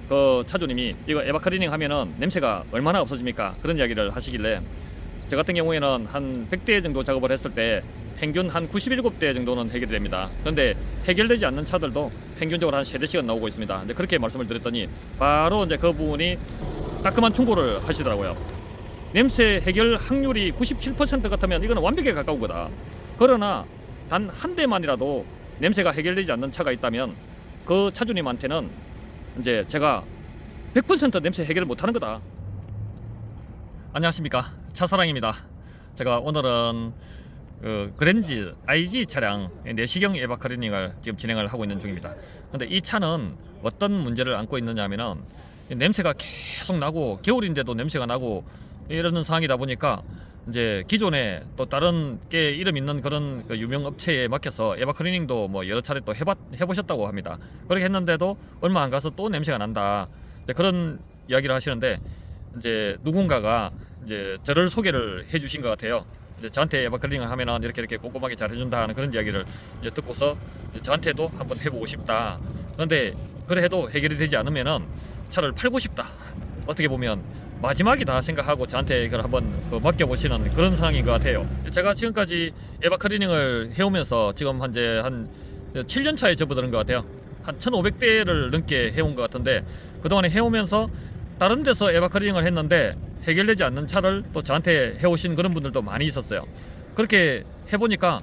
그 차주님이 이거 에바클리닝 하면은 냄새가 얼마나 없어집니까? 그런 이야기를 하시길래 저 같은 경우에는 한 100대 정도 작업을 했을 때 평균 한 97대 정도는 해결이 됩니다. 그런데 해결되지 않는 차들도 평균적으로 한 3-4시간 나오고 있습니다. 이제 그렇게 말씀을 드렸더니 바로 이제 그분이 따끔한 충고를 하시더라고요. 냄새 해결 확률이 97% 같으면 이거는 완벽에 가까운 거다. 그러나 단 한 대만이라도 냄새가 해결되지 않는 차가 있다면 그 차주님한테는 이제 제가 100% 냄새 해결을 못하는 거다. 안녕하십니까, 차사랑입니다. 제가 오늘은 그랜저 IG 차량 내시경 에바클리닝을 지금 진행을 하고 있는 중입니다. 근데 이 차는 어떤 문제를 안고 있느냐 하면은 냄새가 계속 나고 겨울인데도 냄새가 나고 이러는 상황이다 보니까 이제 기존에 또 다른 게 이름 있는 그런 유명 업체에 맡겨서 에바클리닝도 뭐 여러 차례 또 해보셨다고 합니다. 그렇게 했는데도 얼마 안 가서 또 냄새가 난다, 그런 이야기를 하시는데 이제 누군가가 이제 저를 소개를 해주신 것 같아요. 이제 저한테 에바클리닝을 하면은 이렇게 꼼꼼하게 잘 해준다 하는 그런 이야기를 이제 듣고서 이제 저한테도 한번 해보고 싶다. 그런데 그래 해도 해결이 되지 않으면은 차를 팔고 싶다. 어떻게 보면 마지막이다 생각하고 저한테 이걸 한번 맡겨보시는 그런 상황인 것 같아요. 제가 지금까지 에바클리닝을 해오면서 지금 현재 한 7년 차에 접어드는 것 같아요. 한 1500대를 넘게 해온 것 같은데 그동안에 해오면서 다른 데서 에바클리닝을 했는데 해결되지 않는 차를 또 저한테 해오신 그런 분들도 많이 있었어요. 그렇게 해보니까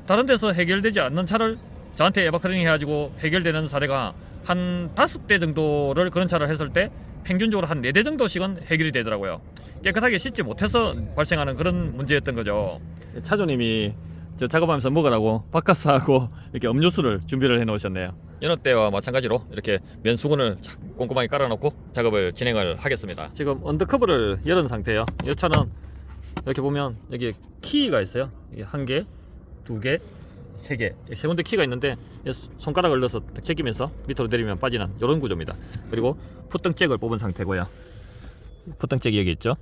다른 데서 해결되지 않는 차를 저한테 에바클리닝 해가지고 해결되는 사례가 한 5대 정도를 그런 차를 했을 때 평균적으로 한 4대 정도씩은 해결이 되더라고요. 깨끗하게 씻지 못해서 발생하는 그런 문제였던 거죠. 차주님이 저 작업하면서 먹으라고 바카스하고 이렇게 음료수를 준비를 해 놓으셨네요. 여느 때와 마찬가지로 이렇게 면수건을 꼼꼼하게 깔아놓고 작업을 진행을 하겠습니다. 지금 언더커버를 열은 상태예요. 이 차는 이렇게 보면 여기 키가 있어요. 이게 1개, 2개, 3개, 세 군데 키가 있는데 손가락을 넣어서 제끼면서 밑으로 내리면 빠지는 이런 구조입니다. 그리고 풋등잭을 뽑은 상태고요. 풋등잭이 여기 있죠.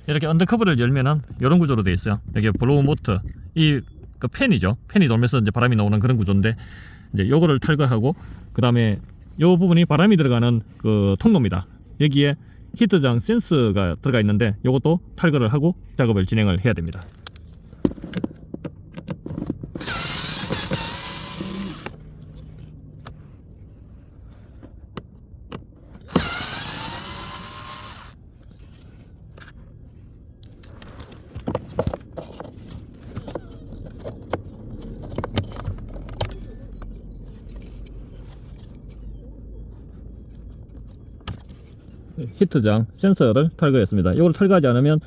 이렇게 언더커버를 열면은 이런 구조로 되어 있어요. 여기 블로우 모터, 이 그 팬이죠. 팬이 돌면서 이제 바람이 나오는 그런 구조인데 이제 요거를 탈거하고 그 다음에 요 부분이 바람이 들어가는 그 통로입니다. 여기에 히트장 센서가 들어가 있는데 요것도 탈거를 하고 작업을 진행을 해야 됩니다. 히트장 센서를 탈거했습니다. 이걸 탈거하지 않으면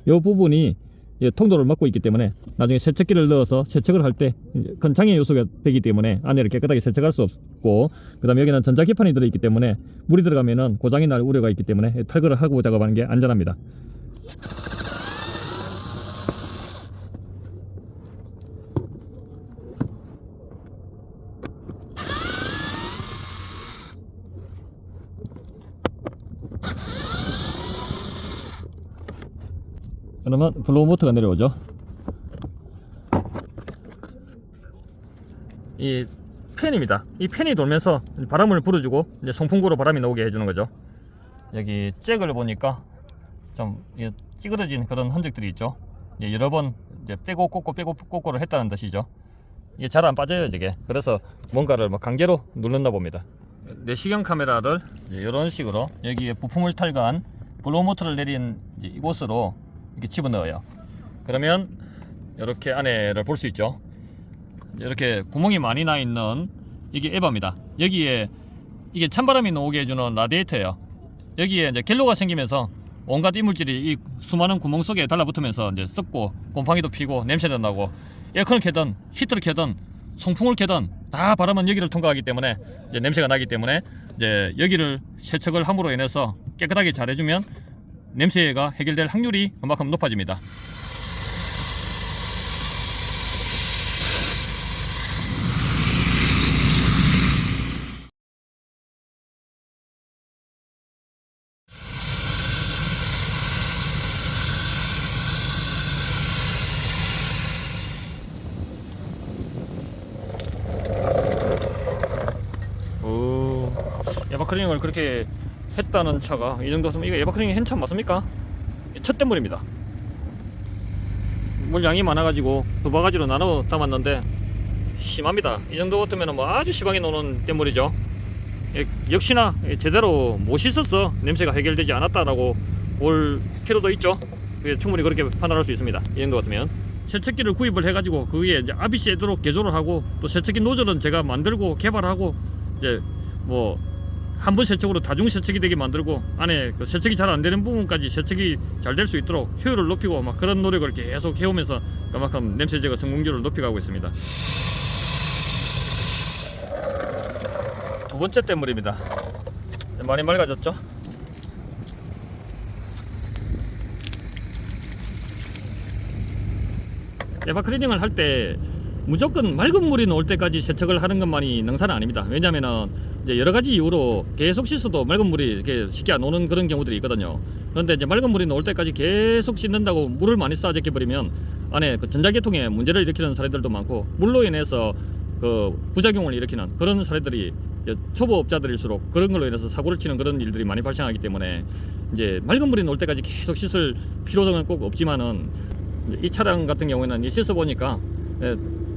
이 부분이 통로를 막고 있기 때문에 나중에 세척기를 넣어서 세척을 할 때 그건 장애 요소가 되기 때문에 안에를 깨끗하게 세척할 수 없고, 그 다음에 여기는 전자기판이 들어있기 때문에 물이 들어가면은 고장이 날 우려가 있기 때문에 탈거를 하고 작업하는 게 안전합니다. 그러면 블로우 모터가 내려오죠. 이 팬입니다. 이 팬이 돌면서 바람을 불어주고 이제 송풍구로 바람이 나오게 해주는 거죠. 여기 잭을 보니까 좀 찌그러진 그런 흔적들이 있죠. 여러 번 이제 빼고 꽂고를 했다는 뜻이죠. 이게 잘 안 빠져요, 이게. 그래서 뭔가를 막 강제로 눌렀나 봅니다. 내시경 카메라를 이런 식으로 여기에 부품을 탈거한 블로우 모터를 내린 이곳으로 이렇게 집어넣어요. 그러면 이렇게 안에를 볼 수 있죠. 이렇게 구멍이 많이 나 있는 이게 에바입니다. 여기에 이게 찬바람이 나오게 해주는 라디에이터예요. 여기에 이제 갤로가 생기면서 온갖 이물질이 이 수많은 구멍 속에 달라붙으면서 이제 썩고 곰팡이도 피고 냄새도 나고, 에어컨을 켜든 히터를 켜든 송풍을 켜든 다 바람은 여기를 통과하기 때문에 이제 냄새가 나기 때문에 이제 여기를 세척을 함으로 인해서 깨끗하게 잘 해주면 냄새가 해결될 확률이 그만큼 높아집니다. 에바클리닝을 그렇게 했다는 차가 이 정도 있으면 이거 에바크링이 한참 맞습니까? 첫 댐물입니다. 물량이 많아가지고 두 바가지로 나눠 담았는데 심합니다. 이 정도 같으면 뭐 아주 심하게 노는 댐물이죠. 역시나 제대로 못 씻었어 냄새가 해결되지 않았다라고 볼 필요도 있죠. 충분히 그렇게 판단할 수 있습니다. 이 정도 같으면 세척기를 구입을 해가지고 그게 이제 아비시에도록 개조를 하고 또 세척기 노즐은 제가 만들고 개발하고 이제 뭐 한 번 세척으로 다중 세척이 되게 만들고 안에 그 세척이 잘 안 되는 부분까지 세척이 잘 될 수 있도록 효율을 높이고 막 그런 노력을 계속 해오면서 그만큼 냄새 제거 성공률을 높여가고 있습니다. 두 번째 댐물입니다. 많이 맑아졌죠? 에바클리닝을 할 때 무조건 맑은 물이 나올 때까지 세척을 하는 것만이 능사는 아닙니다. 왜냐면은 이제 여러 가지 이유로 계속 씻어도 맑은 물이 이렇게 쉽게 안 오는 그런 경우들이 있거든요. 그런데 이제 맑은 물이 나올 때까지 계속 씻는다고 물을 많이 쌓아제껴 버리면 안에 그 전자계통에 문제를 일으키는 사례들도 많고 물로 인해서 그 부작용을 일으키는 그런 사례들이 초보업자들일수록 그런 걸로 인해서 사고를 치는 그런 일들이 많이 발생하기 때문에 이제 맑은 물이 나올 때까지 계속 씻을 필요성은 꼭 없지만은 이 차량 같은 경우에는 씻어 보니까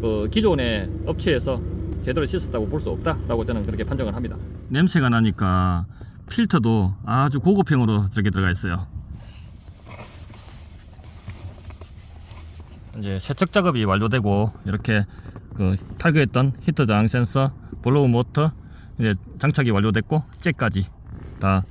그 기존의 업체에서 제대로 씻었다고 볼 수 없다라고 저는 그렇게 판정을 합니다. 냄새가 나니까 필터도 아주 고급형으로 저렇게 들어가 있어요. 이제 세척 작업이 완료되고 이렇게 그 탈거했던 히터 저항 센서, 블로우 모터 이제 장착이 완료됐고 잭까지 다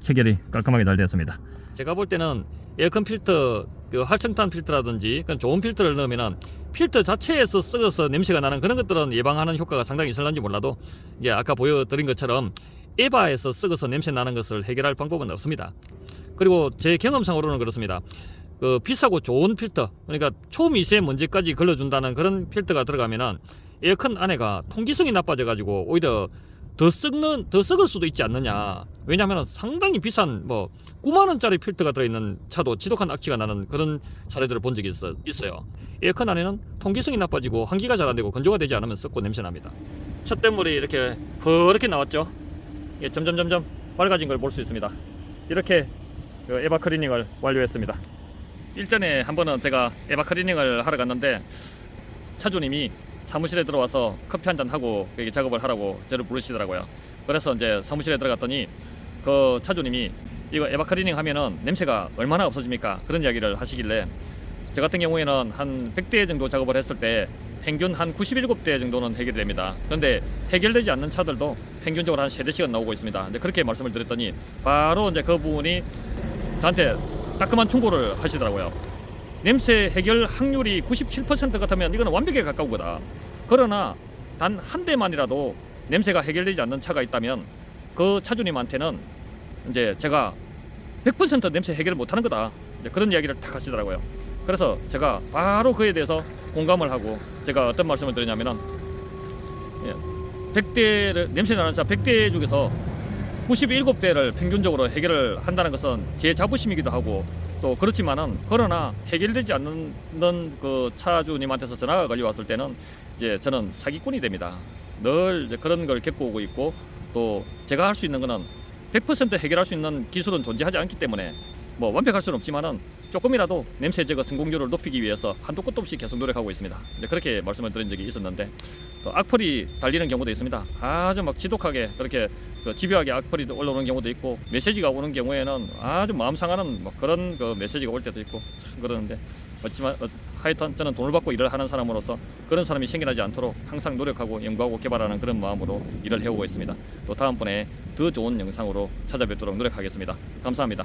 체결이 깔끔하게 잘 되었습니다. 제가 볼 때는 에어컨 필터, 그 활성탄 필터라든지 그런 좋은 필터를 넣으면은 필터 자체에서 썩어서 냄새가 나는 그런 것들은 예방하는 효과가 상당히 있을런지 몰라도 이제 아까 보여드린 것처럼 에바에서 썩어서 냄새 나는 것을 해결할 방법은 없습니다. 그리고 제 경험상으로는 그렇습니다. 그 비싸고 좋은 필터, 그러니까 초미세먼지까지 걸러준다는 그런 필터가 들어가면은 에어컨 안에가 통기성이 나빠져 가지고 오히려 더 썩을 수도 있지 않느냐. 왜냐하면 상당히 비싼 뭐 9만원짜리 필터가 들어있는 차도 지독한 악취가 나는 그런 사례들을 본 적이 있어요. 에어컨 안에는 통기성이 나빠지고 환기가 잘 안되고 건조가 되지 않으면 썩고 냄새납니다. 첫 댐물이 이렇게 퍼렇게 나왔죠. 점점 밝아진 걸 볼 수 있습니다. 이렇게 에바클리닝을 완료했습니다. 일전에 한 번은 제가 에바클리닝을 하러 갔는데 차주님이 사무실에 들어와서 커피 한잔 하고 여기 작업을 하라고 저를 부르시더라고요. 그래서 이제 사무실에 들어갔더니 그 차주님이 이거 에바클리닝 하면은 냄새가 얼마나 없어집니까? 그런 이야기를 하시길래 저 같은 경우에는 한 100대 정도 작업을 했을 때 평균 한 97대 정도는 해결됩니다. 그런데 해결되지 않는 차들도 평균적으로 한 3-4시간 나오고 있습니다. 근데 그렇게 말씀을 드렸더니 바로 이제 그분이 저한테 따끔한 충고를 하시더라고요. 냄새 해결 확률이 97% 같으면 이거는 완벽에 가까운 거다. 그러나 단 한 대만이라도 냄새가 해결되지 않는 차가 있다면 그 차주님한테는 이제 제가 100% 냄새 해결을 못하는 거다. 이제 그런 이야기를 탁 하시더라고요. 그래서 제가 바로 그에 대해서 공감을 하고 제가 어떤 말씀을 드리냐면은 100대 냄새 나는 차 100대 중에서 97대를 평균적으로 해결을 한다는 것은 제 자부심이기도 하고 또 그렇지만은 그러나 해결되지 않는 그 차주님한테서 전화가 걸려왔을 때는 이제 저는 사기꾼이 됩니다. 늘 이제 그런 걸 겪고 오고 있고 또 제가 할 수 있는 거는 100% 해결할 수 있는 기술은 존재하지 않기 때문에 뭐 완벽할 수는 없지만은 조금이라도 냄새 제거 성공률을 높이기 위해서 한도 끝도 없이 계속 노력하고 있습니다. 그렇게 말씀을 드린 적이 있었는데 또 악플이 달리는 경우도 있습니다. 아주 막 지독하게 그렇게 집요하게 악플이 올라오는 경우도 있고 메시지가 오는 경우에는 아주 마음 상하는 뭐 그런 그 메시지가 올 때도 있고 그러는데 하지만 하여튼 저는 돈을 받고 일을 하는 사람으로서 그런 사람이 생겨나지 않도록 항상 노력하고 연구하고 개발하는 그런 마음으로 일을 해오고 있습니다. 또 다음번에 더 좋은 영상으로 찾아뵙도록 노력하겠습니다. 감사합니다.